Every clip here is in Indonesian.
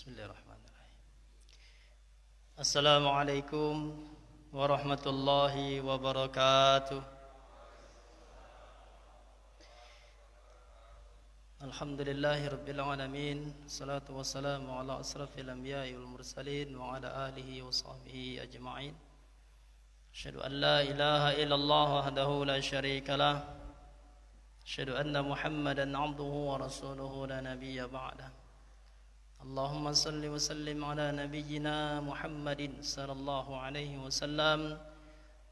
Bismillahirrahmanirrahim. Assalamualaikum warahmatullahi wabarakatuh. Alhamdulillahi rabbil alamin. Salatu wassalamu ala asrafil anbiya'i wal mursalin wa ala alihi wa sahbihi ajma'in. Asyhadu an la ilaha illallah wahdahu la syarika lah. Asyhadu anna Muhammadan 'abduhu wa rasuluhu la nabiyya ba'dah. Allahumma salli wa sallim ala nabiyyina Muhammadin sallallahu alaihi wasallam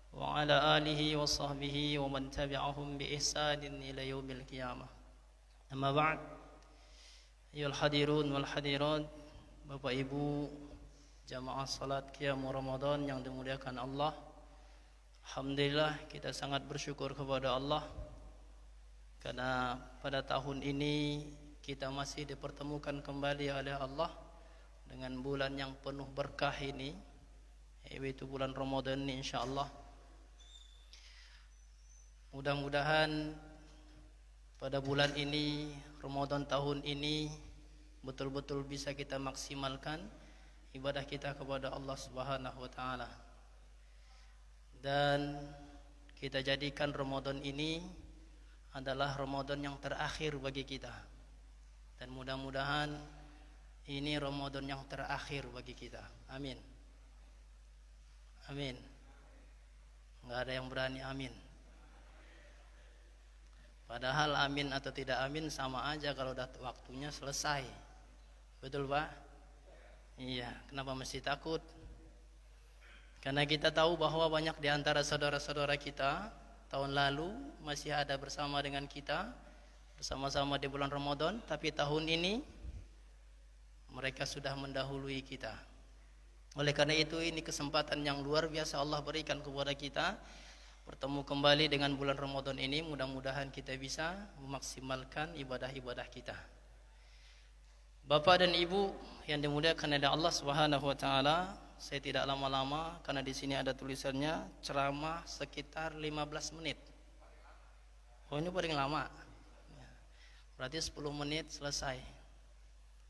wa ala alihi wa sahbihi wa man tabi'ahum bi ihsanin ila yaumil qiyamah. Amma ba'd. Ayyuhal hadirun wal hadirat, Bapak Ibu jamaah salat qiyam Ramadan yang dimuliakan Allah. Alhamdulillah kita sangat bersyukur kepada Allah karena pada tahun ini kita masih dipertemukan kembali oleh Allah dengan bulan yang penuh berkah ini, yaitu bulan Ramadan ini insyaallah. Mudah-mudahan pada bulan ini, Ramadan tahun ini betul-betul bisa kita maksimalkan ibadah kita kepada Allah Subhanahu wa taala. Dan kita jadikan Ramadan ini adalah Ramadan yang terakhir bagi kita. Dan mudah-mudahan ini Ramadan yang terakhir bagi kita. Amin. Amin. Enggak ada yang berani amin. Padahal amin atau tidak amin sama aja kalau udah waktunya selesai. Betul Pak? Iya. Kenapa mesti takut? Karena kita tahu bahwa banyak di antara saudara-saudara kita tahun lalu masih ada bersama dengan kita, bersama-sama di bulan Ramadan, tapi tahun ini mereka sudah mendahului kita. Oleh karena itu ini kesempatan yang luar biasa Allah berikan kepada kita bertemu kembali dengan bulan Ramadan ini. Mudah-mudahan kita bisa memaksimalkan ibadah-ibadah kita. Bapak dan Ibu yang dimuliakan oleh Allah Subhanahu wa taala, saya tidak lama-lama karena di sini ada tulisannya ceramah sekitar 15 menit. Oh, ini paling lama. Berarti 10 menit selesai.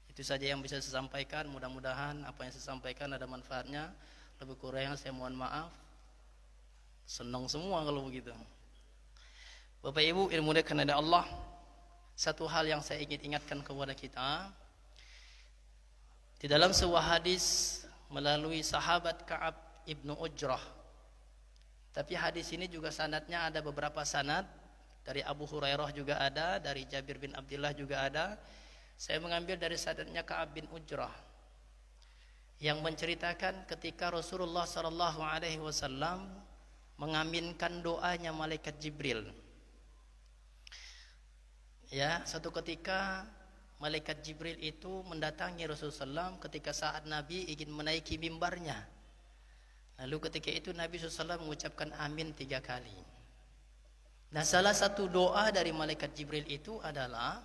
Itu saja yang bisa saya sampaikan. Mudah-mudahan apa yang saya sampaikan ada manfaatnya. Lebih kurang saya mohon maaf. Senang semua kalau begitu. Bapak Ibu yang dimuliakan oleh Allah, satu hal yang saya ingin ingatkan kepada kita. Di dalam sebuah hadis melalui sahabat Ka'ab ibnu Ujrah. Tapi hadis ini juga sanadnya ada beberapa sanad. Dari Abu Hurairah juga ada, dari Jabir bin Abdullah juga ada. Saya mengambil dari sanadnya Ka'ab bin Ujrah yang menceritakan ketika Rasulullah sallallahu alaihi wasallam mengaminkan doanya malaikat Jibril. Ya, satu ketika malaikat Jibril itu mendatangi Rasulullah SAW ketika saat Nabi ingin menaiki mimbarnya. Lalu ketika itu Nabi SAW mengucapkan amin 3 kali. Nah, salah satu doa dari malaikat Jibril itu adalah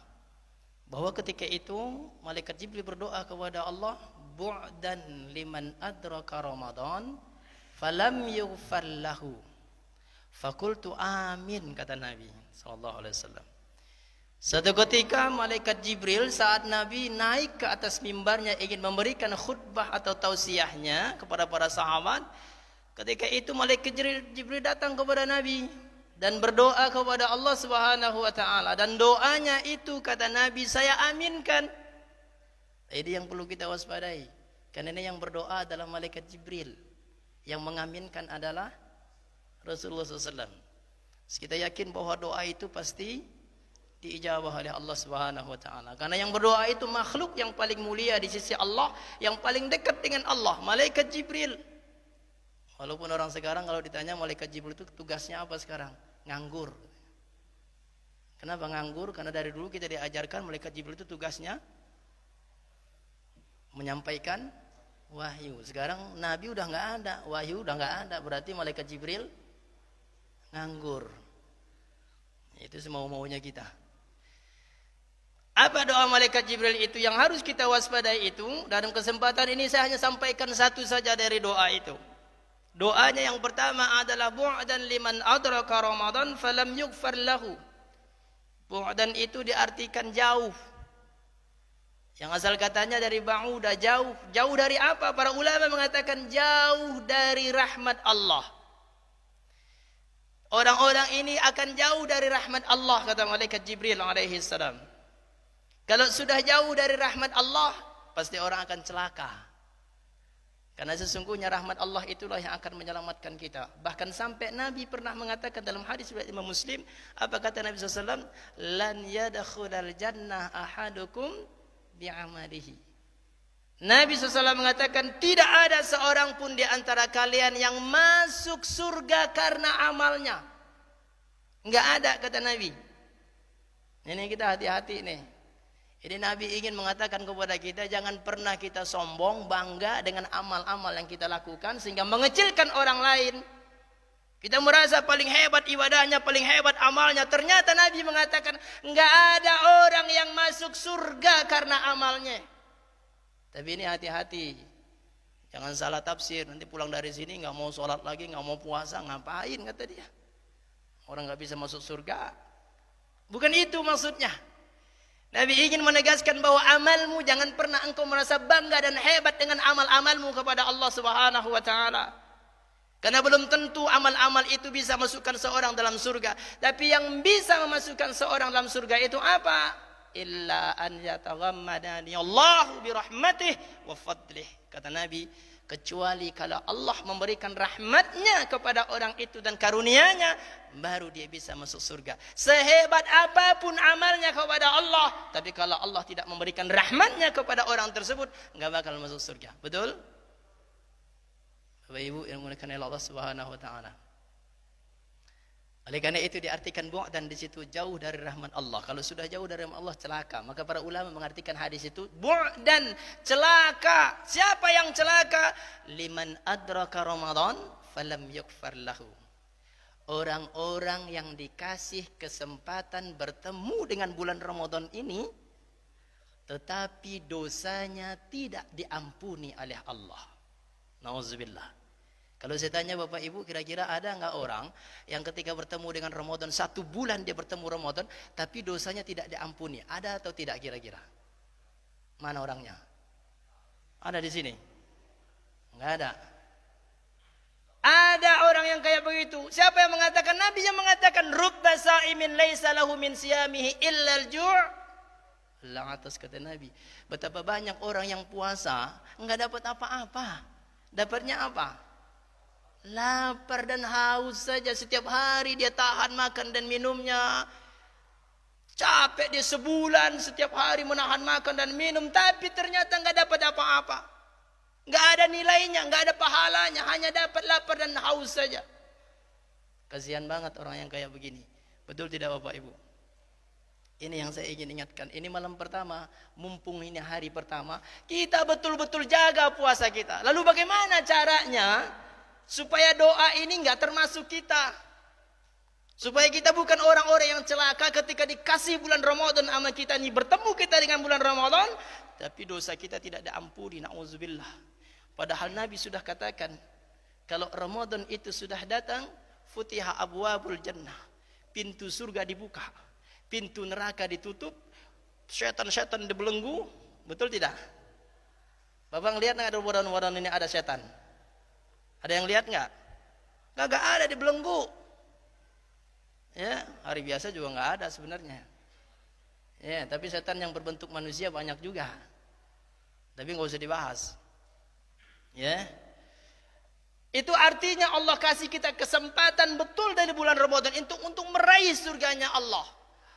bahwa ketika itu malaikat Jibril berdoa kepada Allah, bu'dan liman adraka Ramadan falam yughfar lahu. Fakultu amin, kata Nabi sallallahu alaihi wasallam. Satu ketika malaikat Jibril saat Nabi naik ke atas mimbarnya ingin memberikan khutbah atau tausiahnya kepada para sahabat, ketika itu malaikat Jibril datang kepada Nabi dan berdoa kepada Allah Subhanahu wa taala, dan doanya itu kata Nabi saya aminkan. Ini yang perlu kita waspadai. Karena ini yang berdoa adalah malaikat Jibril, yang mengaminkan adalah Rasulullah SAW. Kita yakin bahwa doa itu pasti diijabah oleh Allah Subhanahu wa taala. Karena yang berdoa itu makhluk yang paling mulia di sisi Allah, yang paling dekat dengan Allah, malaikat Jibril. Walaupun orang sekarang kalau ditanya malaikat Jibril itu tugasnya apa sekarang? Nganggur. Kenapa nganggur? Karena dari dulu kita diajarkan malaikat Jibril itu tugasnya menyampaikan wahyu. Sekarang Nabi udah enggak ada, wahyu udah enggak ada, berarti malaikat Jibril nganggur. Itu semau-maunya kita. Apa doa malaikat Jibril itu yang harus kita waspadai itu? Dalam kesempatan ini saya hanya sampaikan satu saja dari doa itu. Doanya yang pertama adalah bu'dan liman adraka Ramadan falam yughfar lahu. Bu'dan itu diartikan jauh. Yang asal katanya dari ba'uda, jauh. Jauh dari apa? Para ulama mengatakan jauh dari rahmat Allah. Orang-orang ini akan jauh dari rahmat Allah, kata malaikat Jibril alaihi salam. Kalau sudah jauh dari rahmat Allah, pasti orang akan celaka. Karena sesungguhnya rahmat Allah itulah yang akan menyelamatkan kita. Bahkan sampai Nabi pernah mengatakan dalam hadis riwayat Imam Muslim, apa kata Nabi SAW? Lan yadkhulal jannah ahadukum bi'amalihi. Nabi SAW mengatakan tidak ada seorang pun di antara kalian yang masuk surga karena amalnya. Enggak ada, kata Nabi. Ini kita hati-hati nih. Jadi Nabi ingin mengatakan kepada kita, jangan pernah kita sombong, bangga dengan amal-amal yang kita lakukan sehingga mengecilkan orang lain. Kita merasa paling hebat ibadahnya, paling hebat amalnya. Ternyata Nabi mengatakan, enggak ada orang yang masuk surga karena amalnya. Tapi ini hati-hati. Jangan salah tafsir. Nanti pulang dari sini enggak mau sholat lagi, enggak mau puasa, ngapain kata dia. Orang enggak bisa masuk surga. Bukan itu maksudnya. Nabi ingin menegaskan bahwa amalmu jangan pernah engkau merasa bangga dan hebat dengan amal-amalmu kepada Allah Subhanahu wa taala. Karena belum tentu amal-amal itu bisa masukkan seorang dalam surga. Tapi yang bisa memasukkan seorang dalam surga itu apa? Illa an yataghammadani Allahu bi rahmatih wa fadlih. Kata Nabi, kecuali kalau Allah memberikan rahmatnya kepada orang itu dan karunia-Nya, baru dia bisa masuk surga. Sehebat apapun amalnya kepada Allah, tapi kalau Allah tidak memberikan rahmatnya kepada orang tersebut, enggak bakal masuk surga. Betul? Bapak Ibu yang dimuliakan oleh Allah Subhanahu wa taala. Oleh karena itu diartikan bu'dan di situ jauh dari rahmat Allah. Kalau sudah jauh dari rahmat Allah celaka. Maka para ulama mengartikan hadis itu bu'dan, celaka. Siapa yang celaka? Liman adraka Ramadan falam yughfar lahu. Orang-orang yang dikasih kesempatan bertemu dengan bulan Ramadan ini, tetapi dosanya tidak diampuni oleh Allah. Nauzubillah. Kalau saya tanya Bapak Ibu, kira-kira ada enggak orang yang ketika bertemu dengan Ramadan, 1 bulan dia bertemu Ramadan, tapi dosanya tidak diampuni? Ada atau tidak kira-kira? Mana orangnya? Ada di sini? Enggak ada. Ada orang yang kayak begitu. Siapa yang mengatakan? Nabi yang mengatakan, rubba sa'imin laisa lahu min siyamihi illa al-ju'. Allah atas kata Nabi. Betapa banyak orang yang puasa enggak dapat apa-apa. Dapatnya apa? Lapar dan haus saja. Setiap hari dia tahan makan dan minumnya. Capek dia sebulan setiap hari menahan makan dan minum, tapi ternyata enggak dapat apa-apa. Enggak ada nilainya, enggak ada pahalanya, hanya dapat lapar dan haus saja. Kasihan banget orang yang kayak begini. Betul tidak Bapak Ibu? Ini yang saya ingin ingatkan. Ini malam pertama, mumpung ini hari pertama, kita betul-betul jaga puasa kita. Lalu bagaimana caranya supaya doa ini enggak termasuk kita? Supaya kita bukan orang-orang yang celaka ketika dikasih bulan Ramadan sama kita ini, bertemu kita dengan bulan Ramadan, tapi dosa kita tidak diampuni, na'udzubillah. Padahal Nabi sudah katakan, kalau Ramadan itu sudah datang, futiha abwabul jannah, pintu surga dibuka, pintu neraka ditutup, setan-setan dibelenggu. Betul tidak? Bapak ngelihat nggak ada Ramadan ini ada setan? Ada yang lihat nggak? Nggak ada, dibelenggu. Ya, hari biasa juga nggak ada sebenarnya. Ya, tapi setan yang berbentuk manusia banyak juga. Tapi nggak usah dibahas. Ya, itu artinya Allah kasih kita kesempatan betul dari bulan Ramadan untuk meraih surganya Allah,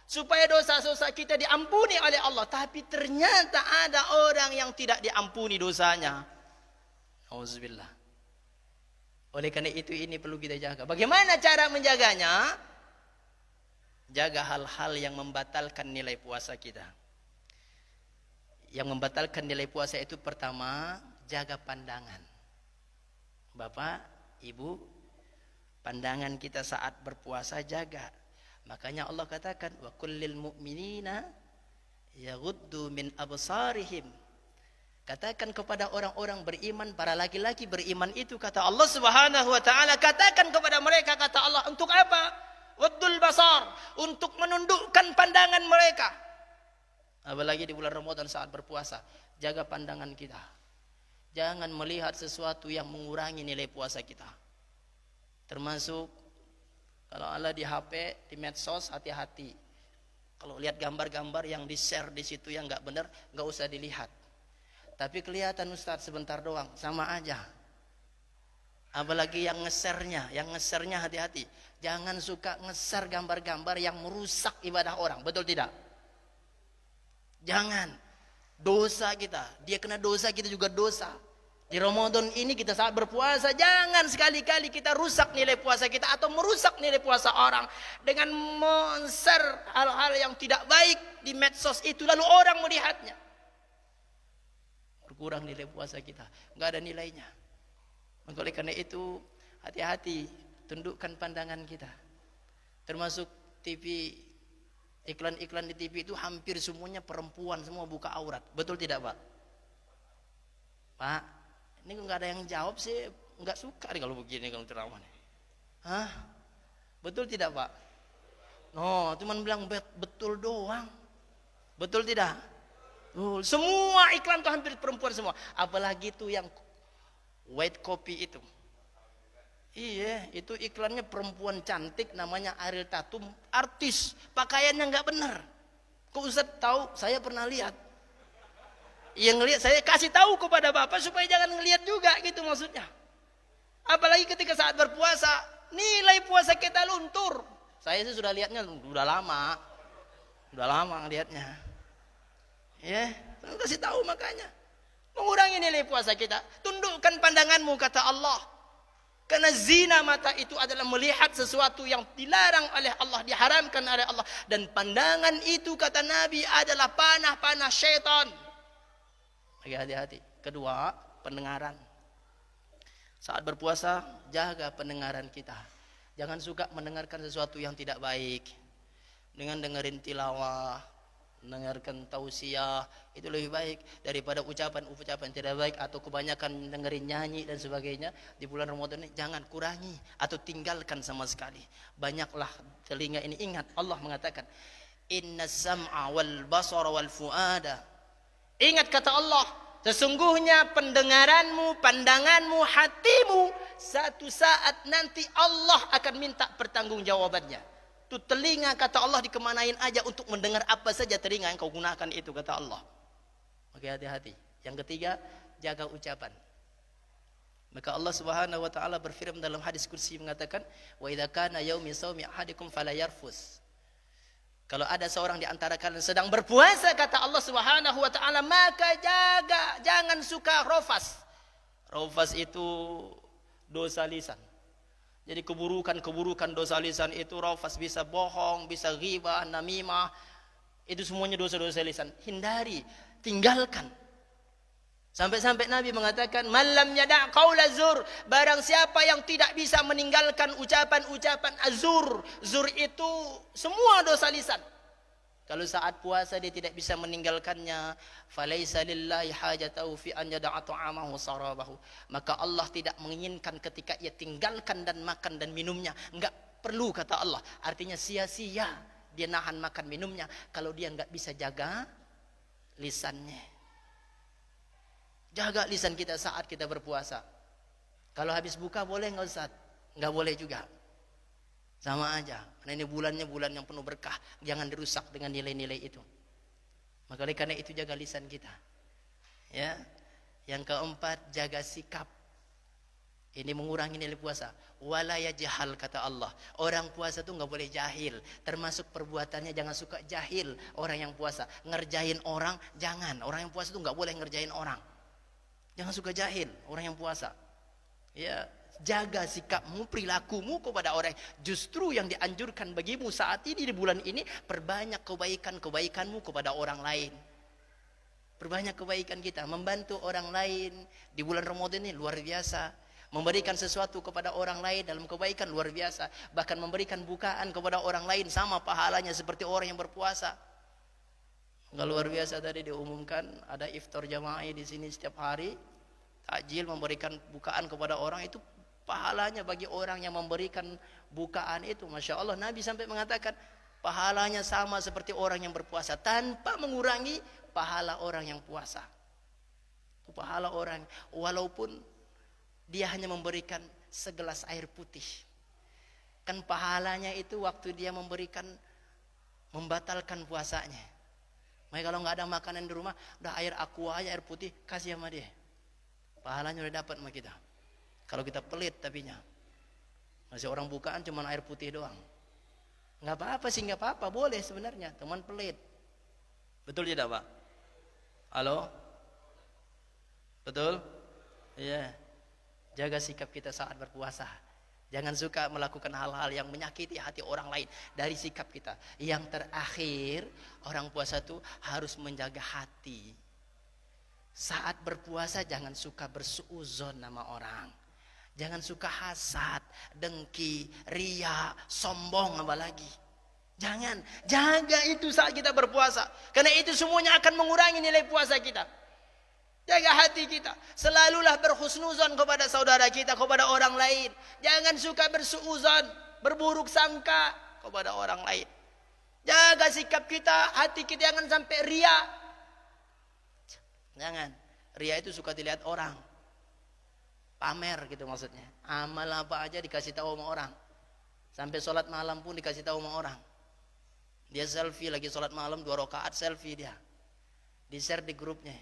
supaya dosa-dosa kita diampuni oleh Allah. Tapi ternyata ada orang yang tidak diampuni dosanya. Auzubillah. Oleh karena itu ini perlu kita jaga. Bagaimana cara menjaganya? Jaga hal-hal yang membatalkan nilai puasa kita. Yang membatalkan nilai puasa itu pertama, jaga pandangan. Bapak, Ibu, pandangan kita saat berpuasa jaga. Makanya Allah katakan, wa kullil mu'minina yaghuddu min absarihim. Katakan kepada orang-orang beriman, para laki-laki beriman itu, kata Allah Subhanahu wa taala, katakan kepada mereka, kata Allah, untuk apa? Waddul basar, untuk menundukkan pandangan mereka. Apalagi di bulan Ramadan saat berpuasa, jaga pandangan kita. Jangan melihat sesuatu yang mengurangi nilai puasa kita. Termasuk kalau Allah di HP, di medsos, hati-hati. Kalau lihat gambar-gambar yang di-share di situ yang nggak benar, nggak usah dilihat. Tapi kelihatan Ustadz sebentar doang, sama aja. Apalagi yang nge-share-nya hati-hati. Jangan suka nge-share gambar-gambar yang merusak ibadah orang, betul tidak? Jangan. Dosa kita, dia kena dosa, kita juga dosa. Di Ramadan ini kita saat berpuasa, jangan sekali-kali kita rusak nilai puasa kita atau merusak nilai puasa orang dengan men-share hal-hal yang tidak baik di medsos itu, lalu orang melihatnya. Berkurang nilai puasa kita, nggak ada nilainya. Maka oleh karena itu hati-hati, tundukkan pandangan kita. Termasuk TV, iklan-iklan di TV itu hampir semuanya perempuan, semua buka aurat. Betul tidak Pak? Pak, ini nggak ada yang jawab sih, nggak suka nih kalau begini kalau ceramah. Hah? Betul tidak Pak? No, cuman bilang betul doang. Betul tidak? Semua iklan tuh hampir perempuan semua. Apalagi itu yang white copy itu. Iya, itu iklannya perempuan cantik namanya Ariel Tatum, artis, pakaiannya nggak benar. Kok Ustaz tahu? Saya pernah lihat. Yang ngelihat saya kasih tahu kepada Bapak supaya jangan ngelihat juga gitu maksudnya. Apalagi ketika saat berpuasa, nilai puasa kita luntur. Saya sih sudah lihatnya udah lama lihatnya. Ya, saya kasih tahu makanya. Mengurangi nilai puasa kita. Tundukkan pandanganmu kata Allah. Karena zina mata itu adalah melihat sesuatu yang dilarang oleh Allah, diharamkan oleh Allah. Dan pandangan itu kata Nabi adalah panah-panah syaitan. Hati-hati. Kedua, pendengaran. Saat berpuasa, jaga pendengaran kita. Jangan suka mendengarkan sesuatu yang tidak baik. Dengan dengerin tilawah, mendengarkan tausiah, itu lebih baik daripada ucapan-ucapan tidak baik atau kebanyakan dengerin nyanyi dan sebagainya. Di bulan Ramadan ini jangan kurangi atau tinggalkan sama sekali. Banyaklah telinga ini. Ingat Allah mengatakan, inna sam'a wal basara wal fuada. Ingat kata Allah, sesungguhnya pendengaranmu, pandanganmu, hatimu, satu saat nanti Allah akan minta pertanggungjawabannya. Itu telinga kata Allah dikemanain aja untuk mendengar apa saja telinga yang kau gunakan itu kata Allah. Oke, hati-hati. Yang ketiga, jaga ucapan. Maka Allah Subhanahu wa taala berfirman dalam hadis kursi mengatakan, wa idza kana yaumi shaumi ahadikum fala yarfus. Kalau ada seorang di antara kalian sedang berpuasa kata Allah Subhanahu wa taala, maka jangan suka rofas. Rofas itu dosa lisan. Jadi keburukan dosa lisan itu rofas, bisa bohong, bisa ghibah, namimah. Itu semuanya dosa-dosa lisan. Hindari, tinggalkan. Sampai-sampai Nabi mengatakan, "Man lam yada' qaula zur", barang siapa yang tidak bisa meninggalkan ucapan-ucapan azur. Zur itu semua dosa lisan. Kalau saat puasa dia tidak bisa meninggalkannya, falaisa lillahi hajatahu fi an yada'a ta'amahu sarabahu. Maka Allah tidak menginginkan ketika ia tinggalkan dan makan dan minumnya. Enggak perlu kata Allah. Artinya sia-sia dia nahan makan minumnya kalau dia enggak bisa jaga lisannya. Jaga lisan kita saat kita berpuasa. Kalau habis buka boleh enggak Ustaz? Enggak boleh juga. Sama aja. Karena ini bulannya bulan yang penuh berkah. Jangan dirusak dengan nilai-nilai itu. Maka oleh karena itu jaga lisan kita. Ya. Yang keempat, jaga sikap. Ini mengurangi nilai puasa. Wala yajhal kata Allah. Orang puasa tuh enggak boleh jahil. Termasuk perbuatannya jangan suka jahil orang yang puasa. Ngerjain orang jangan. Orang yang puasa tuh enggak boleh ngerjain orang. Jangan suka jahil orang yang puasa. Ya, jaga sikapmu, perilakumu kepada orang. Justru yang dianjurkan bagimu saat ini di bulan ini, perbanyak kebaikan-kebaikanmu kepada orang lain. Perbanyak kebaikan kita, membantu orang lain di bulan Ramadan ini luar biasa. Memberikan sesuatu kepada orang lain dalam kebaikan luar biasa. Bahkan memberikan bukaan kepada orang lain sama pahalanya seperti orang yang berpuasa. Enggak luar biasa tadi diumumkan ada iftar jamaah di sini setiap hari. Takjil memberikan bukaan kepada orang itu pahalanya bagi orang yang memberikan bukaan itu. Masya Allah, Nabi sampai mengatakan Pahalanya sama seperti orang yang berpuasa tanpa mengurangi pahala orang yang puasa. Pahala orang walaupun dia hanya memberikan segelas air putih. Kan pahalanya itu waktu dia memberikan, membatalkan puasanya. Makanya kalau nggak ada makanan di rumah, udah air aqua aja, air putih, kasih sama dia. Pahalanya udah dapat sama kita. Kalau kita pelit tapinya, masih orang bukaan cuma air putih doang. Nggak apa-apa sih, nggak apa-apa, boleh sebenarnya, teman pelit. Betul tidak Pak? Halo? Betul? Iya. Jaga sikap kita saat berpuasa. Jangan suka melakukan hal-hal yang menyakiti hati orang lain dari sikap kita. Yang terakhir, orang puasa itu harus menjaga hati. Saat berpuasa jangan suka bersuuzon sama orang. Jangan suka hasad, dengki, ria, sombong apalagi. Jangan, jaga itu saat kita berpuasa. Karena itu semuanya akan mengurangi nilai puasa kita. Jaga hati kita. Selalulah berhusnuzon kepada saudara kita, kepada orang lain. Jangan suka bersuuzon, berburuk sangka kepada orang lain. Jaga sikap kita, hati kita jangan sampai ria. Jangan. Ria itu suka dilihat orang. Pamer gitu maksudnya. Amal apa aja dikasih tahu sama orang. Sampai sholat malam pun dikasih tahu sama orang. Dia selfie lagi sholat malam 2 rakaat selfie dia. Di-share di grupnya.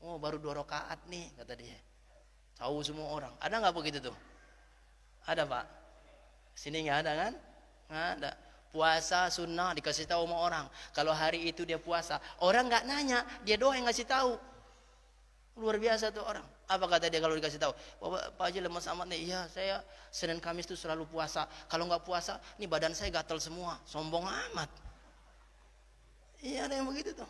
Oh baru 2 rakaat nih kata dia. Tahu semua orang. Ada nggak begitu tuh? Ada Pak? Sini nggak ada kan? Nggak ada. Puasa sunnah dikasih tahu sama orang. Kalau hari itu dia puasa, orang nggak nanya, dia doang yang ngasih tahu. Luar biasa tuh orang. Apa kata dia kalau dikasih tahu? Pak Haji lemas amat nih. Iya, saya Senin Kamis tuh selalu puasa. Kalau nggak puasa, nih badan saya gatal semua. Sombong amat. Iya, ada yang begitu tuh.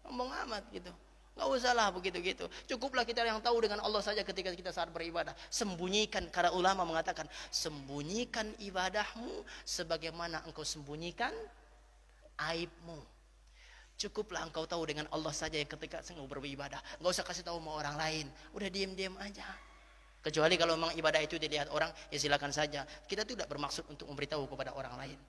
Sombong amat gitu. Nggak usah lah begitu-gitu. Cukuplah kita yang tahu dengan Allah saja ketika kita saat beribadah. Sembunyikan, karena ulama mengatakan, sembunyikan ibadahmu sebagaimana engkau sembunyikan aibmu. Cukuplah engkau tahu dengan Allah saja yang ketika engkau beribadah. Nggak usah kasih tahu sama orang lain. Udah diam-diam aja. Kecuali kalau memang ibadah itu dilihat orang, ya silakan saja. Kita tidak bermaksud untuk memberitahu kepada orang lain.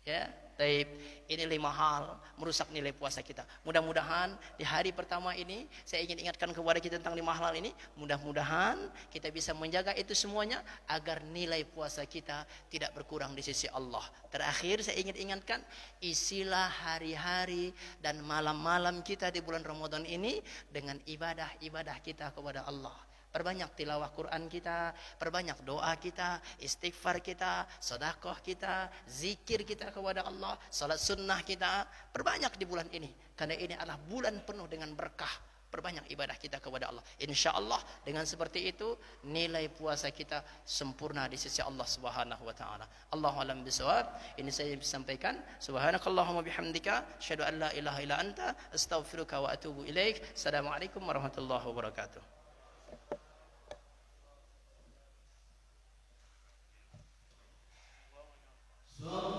Ya, taib. Ini 5 hal merusak nilai puasa kita. Mudah-mudahan di hari pertama ini saya ingin ingatkan kepada kita tentang 5 hal ini. Mudah-mudahan kita bisa menjaga itu semuanya agar nilai puasa kita tidak berkurang di sisi Allah. Terakhir saya ingin ingatkan, isilah hari-hari dan malam-malam kita di bulan Ramadan ini dengan ibadah-ibadah kita kepada Allah. Perbanyak tilawah Quran kita, perbanyak doa kita, istighfar kita, sedekah kita, zikir kita kepada Allah, salat sunnah kita, perbanyak di bulan ini. Karena ini adalah bulan penuh dengan berkah. Perbanyak ibadah kita kepada Allah. Insya Allah dengan seperti itu nilai puasa kita sempurna di sisi Allah Subhanahu wa taala. Allahu a'lam bishawab. Ini saya sampaikan. Subhanakallahumma bihamdika asyhadu an la ilaha illa anta astaghfiruka wa atubu ilaik. Assalamualaikum warahmatullahi wabarakatuh. So